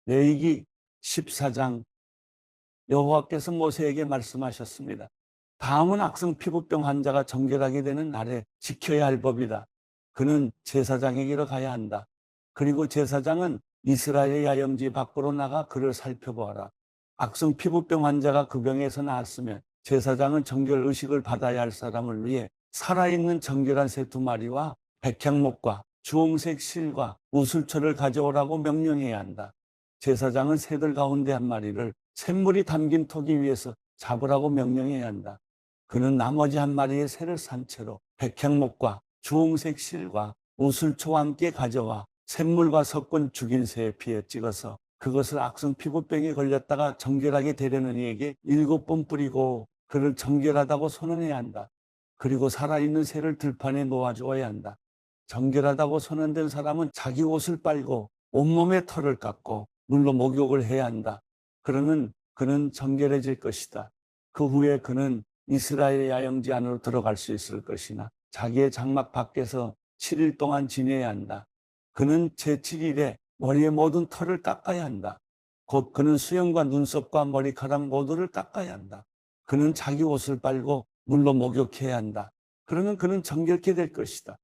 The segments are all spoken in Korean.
레위기 14장 여호와께서 모세에게 말씀하셨습니다. 다음은 악성 피부병 환자가 정결하게 되는 날에 지켜야 할 법이다. 그는 제사장에게로 가야 한다. 그리고 제사장은 이스라엘 야영지 밖으로 나가 그를 살펴보아라. 악성 피부병 환자가 그 병에서 나았으면 제사장은 정결 의식을 받아야 할 사람을 위해 살아있는 정결한 새 2마리와 백향목과 주홍색 실과 우슬초를 가져오라고 명령해야 한다. 제사장은 새들 가운데 1마리를 샘물이 담긴 토기 위에서 잡으라고 명령해야 한다. 그는 나머지 1마리의 새를 산 채로 백향목과 주홍색 실과 우슬초와 함께 가져와 샘물과 섞은 죽인 새의 피에 찍어서 그것을 악성 피부병에 걸렸다가 정결하게 되려는 이에게 7번 뿌리고 그를 정결하다고 선언해야 한다. 그리고 살아있는 새를 들판에 놓아주어야 한다. 정결하다고 선언된 사람은 자기 옷을 빨고 온몸에 털을 깎고 물로 목욕을 해야 한다. 그러면 그는 정결해질 것이다. 그 후에 그는 이스라엘 야영지 안으로 들어갈 수 있을 것이나 자기의 장막 밖에서 7일 동안 지내야 한다. 그는 제7일에 머리의 모든 털을 깎아야 한다. 곧 그는 수염과 눈썹과 머리카락 모두를 깎아야 한다. 그는 자기 옷을 빨고 물로 목욕해야 한다. 그러면 그는 정결케 될 것이다.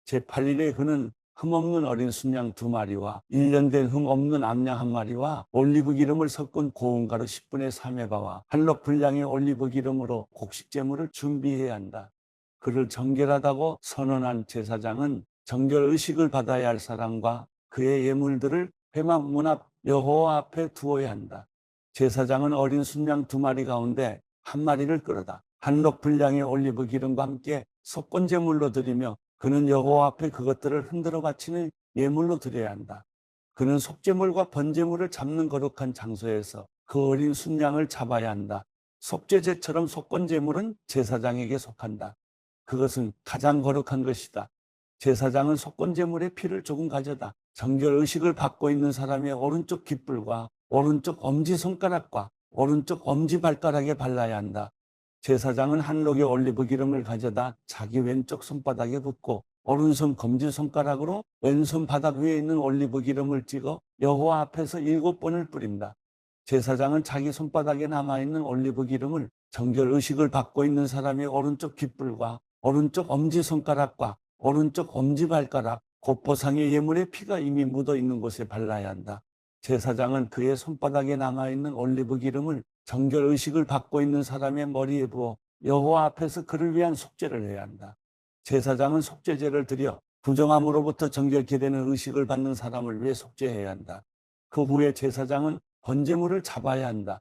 제8일에 그는 흠없는 어린 순양 2마리와 1년 된 흠없는 암양 1마리와 올리브 기름을 섞은 고운 가루 10분의 3의 바와 한럭 분량의 올리브 기름으로 곡식 제물을 준비해야 한다. 그를 정결하다고 선언한 제사장은 정결 의식을 받아야 할 사람과 그의 예물들을 회막 문 앞 여호와 앞에 두어야 한다. 제사장은 어린 순양 2마리 가운데 1마리를 끌어다 한럭 분량의 올리브 기름과 함께 속건 제물로 드리며 그는 여호와 앞에 그것들을 흔들어 바치는 예물로 드려야 한다. 그는 속죄물과 번제물을 잡는 거룩한 장소에서 그 어린 순양을 잡아야 한다. 속죄제처럼 속건제물은 제사장에게 속한다. 그것은 가장 거룩한 것이다. 제사장은 속건제물의 피를 조금 가져다 정결 의식을 받고 있는 사람의 오른쪽 깃불과 오른쪽 엄지손가락과 오른쪽 엄지발가락에 발라야 한다. 제사장은 한 록의 올리브 기름을 가져다 자기 왼쪽 손바닥에 붓고 오른손 검지손가락으로 왼손 바닥 위에 있는 올리브 기름을 찍어 여호와 앞에서 7번을 뿌린다. 제사장은 자기 손바닥에 남아있는 올리브 기름을 정결 의식을 받고 있는 사람의 오른쪽 깃불과 오른쪽 엄지손가락과 오른쪽 엄지발가락, 곧보상의 예물의 피가 이미 묻어있는 곳에 발라야 한다. 제사장은 그의 손바닥에 남아있는 올리브 기름을 정결 의식을 받고 있는 사람의 머리에 부어 여호와 앞에서 그를 위한 속죄를 해야 한다. 제사장은 속죄제를 드려 부정함으로부터 정결케 되는 의식을 받는 사람을 위해 속죄해야 한다. 그 후에 제사장은 번제물을 잡아야 한다.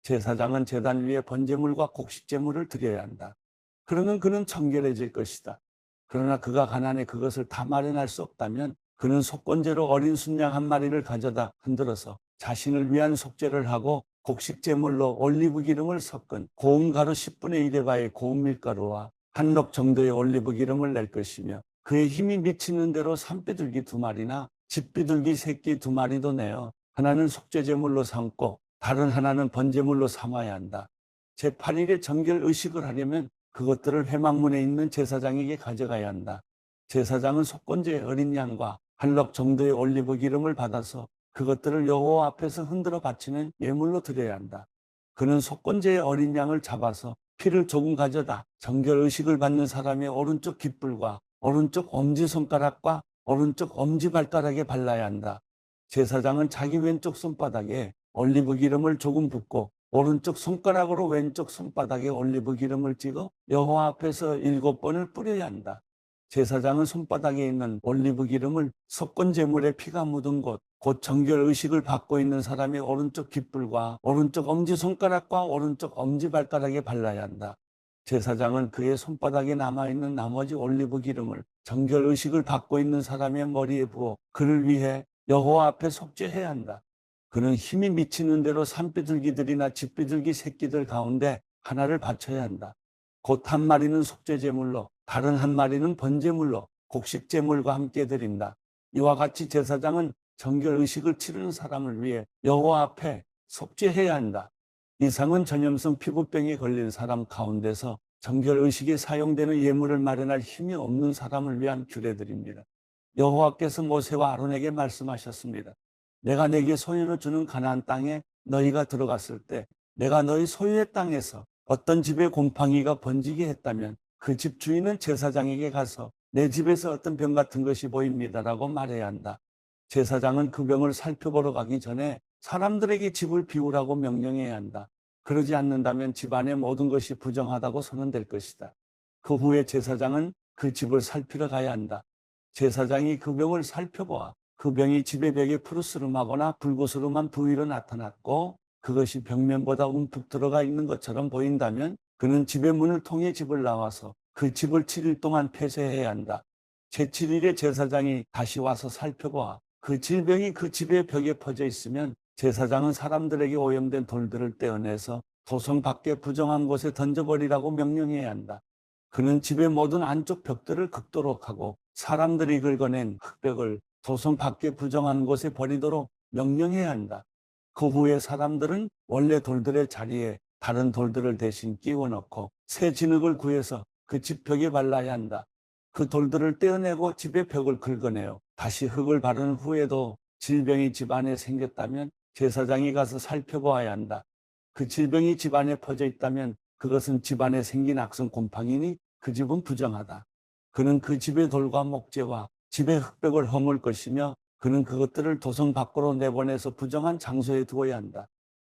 제사장은 제단 위에 번제물과 곡식제물을 드려야 한다. 그러면 그는 정결해질 것이다. 그러나 그가 가난해 그것을 다 마련할 수 없다면 그는 속건제로 어린 순양 1마리를 가져다 흔들어서 자신을 위한 속죄를 하고 곡식제물로 올리브 기름을 섞은 고운 가루 10분의 1의 바의 고운 밀가루와 한럭 정도의 올리브 기름을 낼 것이며 그의 힘이 미치는 대로 산비둘기 2마리나 집비둘기 새끼 2마리도 내어 하나는 속죄제물로 삼고 다른 하나는 번제물로 삼아야 한다. 제8일에 정결 의식을 하려면 그것들을 회막문에 있는 제사장에게 가져가야 한다. 제사장은 속건제의 어린 양과 한럭 정도의 올리브 기름을 받아서 그것들을 여호와 앞에서 흔들어 바치는 예물로 드려야 한다. 그는 속건제의 어린 양을 잡아서 피를 조금 가져다 정결 의식을 받는 사람의 오른쪽 깃불과 오른쪽 엄지손가락과 오른쪽 엄지발가락에 발라야 한다. 제사장은 자기 왼쪽 손바닥에 올리브 기름을 조금 붓고 오른쪽 손가락으로 왼쪽 손바닥에 올리브 기름을 찍어 여호와 앞에서 7번을 뿌려야 한다. 제사장은 손바닥에 있는 올리브 기름을 속건 제물의 피가 묻은 곳, 곧 정결 의식을 받고 있는 사람의 오른쪽 깃불과 오른쪽 엄지손가락과 오른쪽 엄지발가락에 발라야 한다. 제사장은 그의 손바닥에 남아있는 나머지 올리브 기름을 정결 의식을 받고 있는 사람의 머리에 부어 그를 위해 여호와 앞에 속죄해야 한다. 그는 힘이 미치는 대로 산비둘기들이나 집비둘기 새끼들 가운데 하나를 바쳐야 한다. 곧 1마리는 속죄제물로 다른 1마리는 번제물로 곡식제물과 함께 드린다. 이와 같이 제사장은 정결 의식을 치르는 사람을 위해 여호와 앞에 속죄해야 한다. 이상은 전염성 피부병에 걸린 사람 가운데서 정결 의식에 사용되는 예물을 마련할 힘이 없는 사람을 위한 규례들입니다. 여호와께서 모세와 아론에게 말씀하셨습니다. 내가 네게 소유를 주는 가나안 땅에 너희가 들어갔을 때 내가 너희 소유의 땅에서 어떤 집에 곰팡이가 번지게 했다면 그 집 주인은 제사장에게 가서 내 집에서 어떤 병 같은 것이 보입니다라고 말해야 한다. 제사장은 그 병을 살펴보러 가기 전에 사람들에게 집을 비우라고 명령해야 한다. 그러지 않는다면 집안의 모든 것이 부정하다고 선언될 것이다. 그 후에 제사장은 그 집을 살피러 가야 한다. 제사장이 그 병을 살펴보아 그 병이 집의 벽에 푸르스름하거나 불구스름한 부위로 나타났고 그것이 벽면보다 움푹 들어가 있는 것처럼 보인다면 그는 집의 문을 통해 집을 나와서 그 집을 7일 동안 폐쇄해야 한다. 제7일에 제사장이 다시 와서 살펴보아 그 질병이 그 집의 벽에 퍼져 있으면 제사장은 사람들에게 오염된 돌들을 떼어내서 도성 밖에 부정한 곳에 던져버리라고 명령해야 한다. 그는 집의 모든 안쪽 벽들을 긁도록 하고 사람들이 긁어낸 흙벽을 도성 밖에 부정한 곳에 버리도록 명령해야 한다. 그 후에 사람들은 원래 돌들의 자리에 다른 돌들을 대신 끼워 넣고 새 진흙을 구해서 그 집 벽에 발라야 한다. 그 돌들을 떼어내고 집의 벽을 긁어내어 다시 흙을 바른 후에도 질병이 집 안에 생겼다면 제사장이 가서 살펴보아야 한다. 그 질병이 집 안에 퍼져 있다면 그것은 집 안에 생긴 악성 곰팡이니 그 집은 부정하다. 그는 그 집의 돌과 목재와 집의 흙벽을 허물 것이며 그는 그것들을 도성 밖으로 내보내서 부정한 장소에 두어야 한다.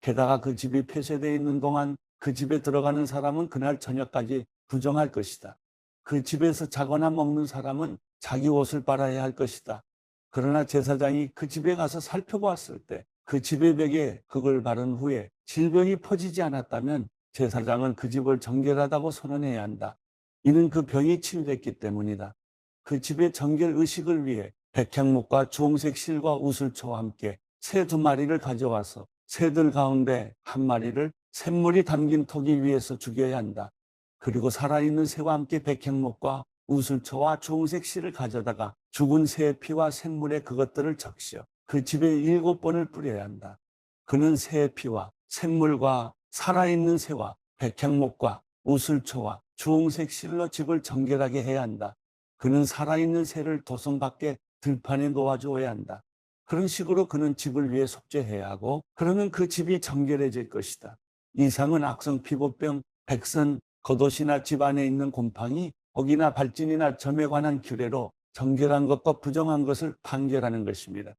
게다가 그 집이 폐쇄되어 있는 동안 그 집에 들어가는 사람은 그날 저녁까지 부정할 것이다. 그 집에서 자거나 먹는 사람은 자기 옷을 빨아야 할 것이다. 그러나 제사장이 그 집에 가서 살펴보았을 때 그 집의 벽에 흙을 바른 후에 질병이 퍼지지 않았다면 제사장은 그 집을 정결하다고 선언해야 한다. 이는 그 병이 치유됐기 때문이다. 그 집의 정결 의식을 위해 백향목과 주홍색 실과 우슬초와 함께 새 2마리를 가져와서 새들 가운데 1마리를 샘물이 담긴 토기 위에서 죽여야 한다. 그리고 살아있는 새와 함께 백향목과 우슬초와 주홍색 실을 가져다가 죽은 새의 피와 샘물에 그것들을 적셔 그 집에 7번을 뿌려야 한다. 그는 새의 피와 샘물과 살아있는 새와 백향목과 우슬초와 주홍색 실로 집을 정결하게 해야 한다. 그는 살아있는 새를 도성 밖에 들판에 놓아주어야 한다. 그런 식으로 그는 집을 위해 속죄해야 하고 그러면 그 집이 정결해질 것이다. 이상은 악성 피부병, 백선, 겉옷이나 집 안에 있는 곰팡이, 혹이나 발진이나 점에 관한 규례로 정결한 것과 부정한 것을 판결하는 것입니다.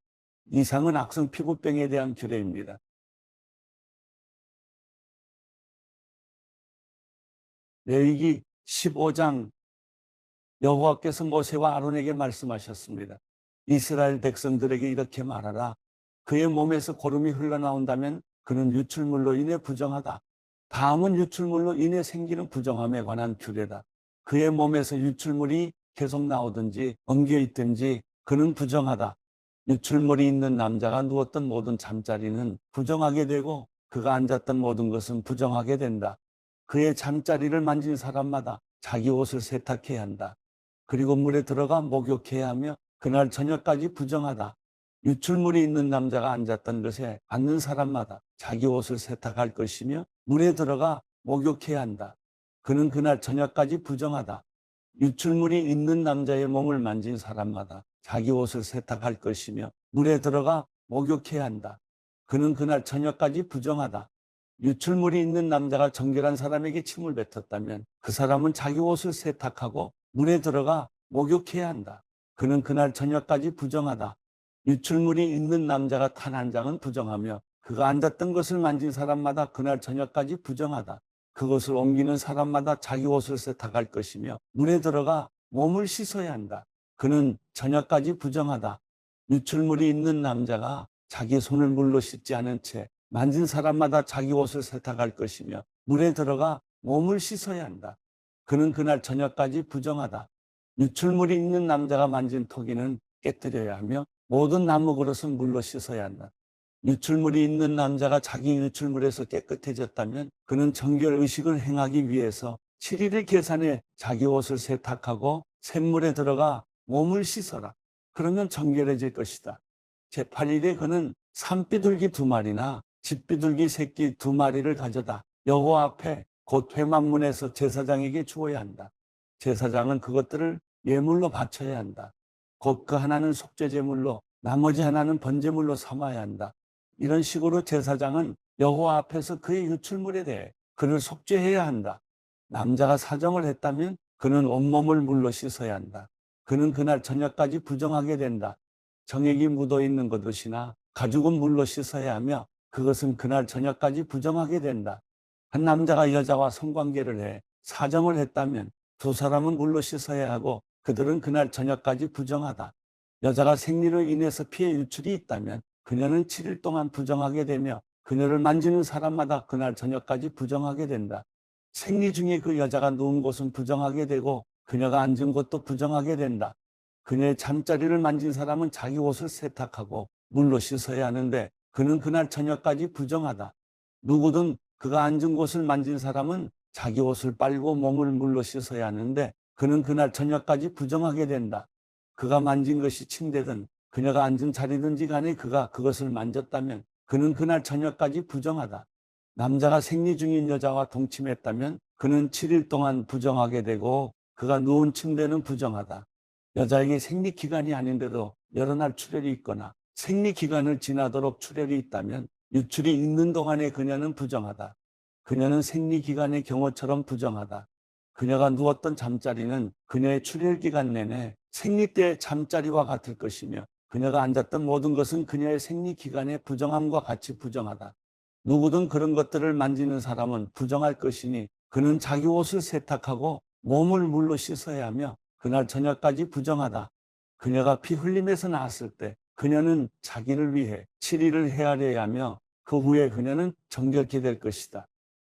이상은 악성 피부병에 대한 규례입니다. 레위기 15장 여호와께서 모세와 아론에게 말씀하셨습니다. 이스라엘 백성들에게 이렇게 말하라. 그의 몸에서 고름이 흘러나온다면 그는 유출물로 인해 부정하다. 다음은 유출물로 인해 생기는 부정함에 관한 규례다. 그의 몸에서 유출물이 계속 나오든지 엉겨 있든지 그는 부정하다. 유출물이 있는 남자가 누웠던 모든 잠자리는 부정하게 되고 그가 앉았던 모든 것은 부정하게 된다. 그의 잠자리를 만진 사람마다 자기 옷을 세탁해야 한다. 그리고 물에 들어가 목욕해야 하며 그날 저녁까지 부정하다. 유출물이 있는 남자가 앉았던 것에 앉는 사람마다 자기 옷을 세탁할 것이며 물에 들어가 목욕해야 한다. 그는 그날 저녁까지 부정하다. 유출물이 있는 남자의 몸을 만진 사람마다 자기 옷을 세탁할 것이며 물에 들어가 목욕해야 한다. 그는 그날 저녁까지 부정하다. 유출물이 있는 남자가 정결한 사람에게 침을 뱉었다면 그 사람은 자기 옷을 세탁하고 물에 들어가 목욕해야 한다. 그는 그날 저녁까지 부정하다. 유출물이 있는 남자가 탄 한 장은 부정하며 그가 앉았던 것을 만진 사람마다 그날 저녁까지 부정하다. 그것을 옮기는 사람마다 자기 옷을 세탁할 것이며 물에 들어가 몸을 씻어야 한다. 그는 저녁까지 부정하다. 유출물이 있는 남자가 자기 손을 물로 씻지 않은 채 만진 사람마다 자기 옷을 세탁할 것이며 물에 들어가 몸을 씻어야 한다. 그는 그날 저녁까지 부정하다. 유출물이 있는 남자가 만진 토기는 깨뜨려야 하며 모든 나무 그릇은 물로 씻어야 한다. 유출물이 있는 남자가 자기 유출물에서 깨끗해졌다면 그는 정결 의식을 행하기 위해서 7일을 계산해 자기 옷을 세탁하고 샘물에 들어가 몸을 씻어라. 그러면 정결해질 것이다. 제8일에 그는 산비둘기 2마리나 집비둘기 새끼 2마리를 가져다 여호와 앞에 곧 회막문에서 제사장에게 주어야 한다. 제사장은 그것들을 예물로 바쳐야 한다. 곧 그 하나는 속죄제물로 나머지 하나는 번제물로 삼아야 한다. 이런 식으로 제사장은 여호와 앞에서 그의 유출물에 대해 그를 속죄해야 한다. 남자가 사정을 했다면 그는 온몸을 물로 씻어야 한다. 그는 그날 저녁까지 부정하게 된다. 정액이 묻어 있는 것이나 가죽은 물로 씻어야 하며 그것은 그날 저녁까지 부정하게 된다. 한 남자가 여자와 성관계를 해 사정을 했다면 두 사람은 물로 씻어야 하고 그들은 그날 저녁까지 부정하다. 여자가 생리로 인해서 피해 유출이 있다면 그녀는 7일 동안 부정하게 되며 그녀를 만지는 사람마다 그날 저녁까지 부정하게 된다. 생리 중에 그 여자가 누운 곳은 부정하게 되고 그녀가 앉은 곳도 부정하게 된다. 그녀의 잠자리를 만진 사람은 자기 옷을 세탁하고 물로 씻어야 하는데 그는 그날 저녁까지 부정하다. 누구든 그가 앉은 곳을 만진 사람은 자기 옷을 빨고 몸을 물로 씻어야 하는데 그는 그날 저녁까지 부정하게 된다. 그가 만진 것이 침대든 그녀가 앉은 자리든지 간에 그가 그것을 만졌다면 그는 그날 저녁까지 부정하다. 남자가 생리 중인 여자와 동침했다면 그는 7일 동안 부정하게 되고 그가 누운 침대는 부정하다. 여자에게 생리 기간이 아닌데도 여러 날 출혈이 있거나 생리 기간을 지나도록 출혈이 있다면 유출이 있는 동안에 그녀는 부정하다. 그녀는 생리 기간의 경우처럼 부정하다. 그녀가 누웠던 잠자리는 그녀의 출혈 기간 내내 생리 때의 잠자리와 같을 것이며 그녀가 앉았던 모든 것은 그녀의 생리 기간의 부정함과 같이 부정하다. 누구든 그런 것들을 만지는 사람은 부정할 것이니 그는 자기 옷을 세탁하고 몸을 물로 씻어야 하며 그날 저녁까지 부정하다. 그녀가 피 흘림에서 나왔을 때 그녀는 자기를 위해 7일을 헤아려야 하며 그 후에 그녀는 정결케 될 것이다.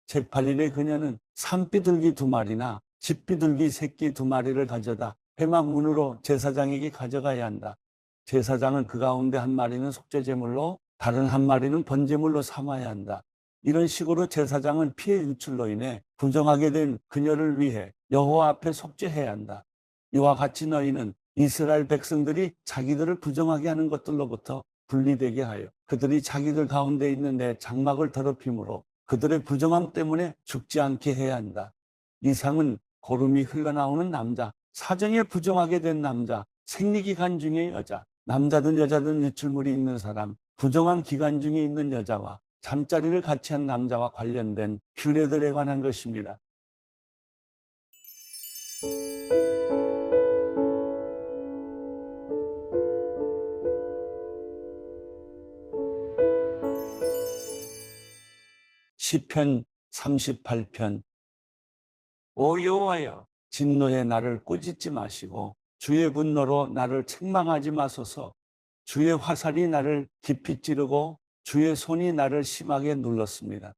제8일에 그녀는 산비둘기 2마리나 집비둘기 새끼 2마리를 가져다 회막문으로 제사장에게 가져가야 한다. 제사장은 그 가운데 한 마리는 속죄제물로 다른 한 마리는 번제물로 삼아야 한다. 이런 식으로 제사장은 피해 유출로 인해 부정하게 된 그녀를 위해 여호와 앞에 속죄해야 한다. 이와 같이 너희는 이스라엘 백성들이 자기들을 부정하게 하는 것들로부터 분리되게 하여 그들이 자기들 가운데 있는 내 장막을 더럽힘으로 그들의 부정함 때문에 죽지 않게 해야 한다. 이상은 고름이 흘러나오는 남자, 사정에 부정하게 된 남자, 생리기간 중의 여자, 남자든 여자든 유출물이 있는 사람, 부정한 기간 중에 있는 여자와 잠자리를 같이 한 남자와 관련된 규례들에 관한 것입니다. 시편 38편. 오 여호와여, 진노에 나를 꾸짖지 마시고 주의 분노로 나를 책망하지 마소서. 주의 화살이 나를 깊이 찌르고 주의 손이 나를 심하게 눌렀습니다.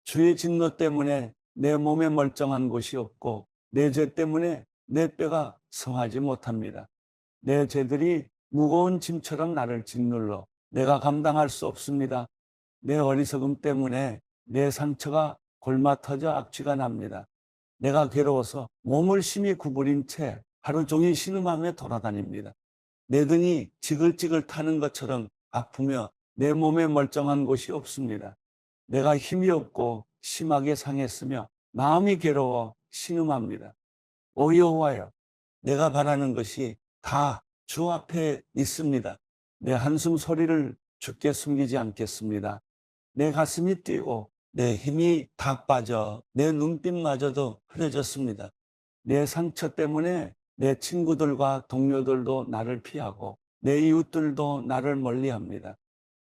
주의 진노 때문에 내 몸에 멀쩡한 곳이 없고 내 죄 때문에 내 뼈가 성하지 못합니다. 내 죄들이 무거운 짐처럼 나를 짓눌러 내가 감당할 수 없습니다. 내 어리석음 때문에 내 상처가 골마 터져 악취가 납니다. 내가 괴로워서 몸을 심히 구부린 채 하루 종일 신음하며 돌아다닙니다. 내 등이 지글지글 타는 것처럼 아프며 내 몸에 멀쩡한 곳이 없습니다. 내가 힘이 없고 심하게 상했으며 마음이 괴로워 신음합니다. 오 여호와여, 내가 바라는 것이 다 주 앞에 있습니다. 내 한숨 소리를 주께 숨기지 않겠습니다. 내 가슴이 뛰고 내 힘이 다 빠져 내 눈빛마저도 흐려졌습니다. 내 상처 때문에 내 친구들과 동료들도 나를 피하고 내 이웃들도 나를 멀리합니다.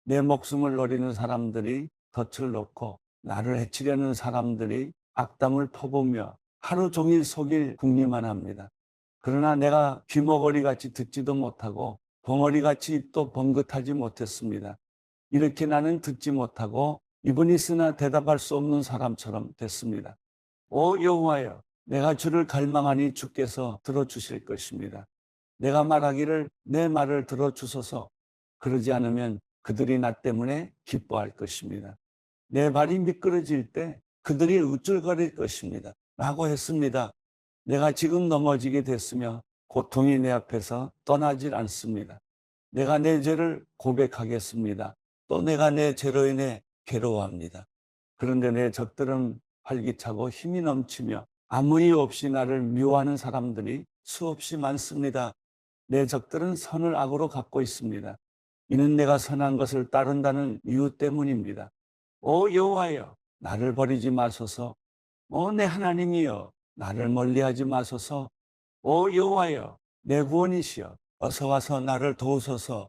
내 목숨을 노리는 사람들이 덫을 놓고 나를 해치려는 사람들이 악담을 퍼부으며 하루 종일 속일 궁리만 합니다. 그러나 내가 귀머거리같이 듣지도 못하고 벙어리같이 또 번긋하지 못했습니다. 이렇게 나는 듣지 못하고 입은 있으나 대답할 수 없는 사람처럼 됐습니다. 오 여호와여, 내가 주를 갈망하니 주께서 들어주실 것입니다. 내가 말하기를 내 말을 들어주소서. 그러지 않으면 그들이 나 때문에 기뻐할 것입니다. 내 발이 미끄러질 때 그들이 우쭐거릴 것입니다. 라고 했습니다. 내가 지금 넘어지게 됐으며 고통이 내 앞에서 떠나질 않습니다. 내가 내 죄를 고백하겠습니다. 또 내가 내 죄로 인해 괴로워합니다. 그런데 내 적들은 활기차고 힘이 넘치며 아무 이유 없이 나를 미워하는 사람들이 수없이 많습니다. 내 적들은 선을 악으로 갚고 있습니다. 이는 내가 선한 것을 따른다는 이유 때문입니다. 오 여호와여, 나를 버리지 마소서. 오 내 하나님이여, 나를 멀리하지 마소서. 오 여호와여, 내 구원이시여, 어서 와서 나를 도우소서.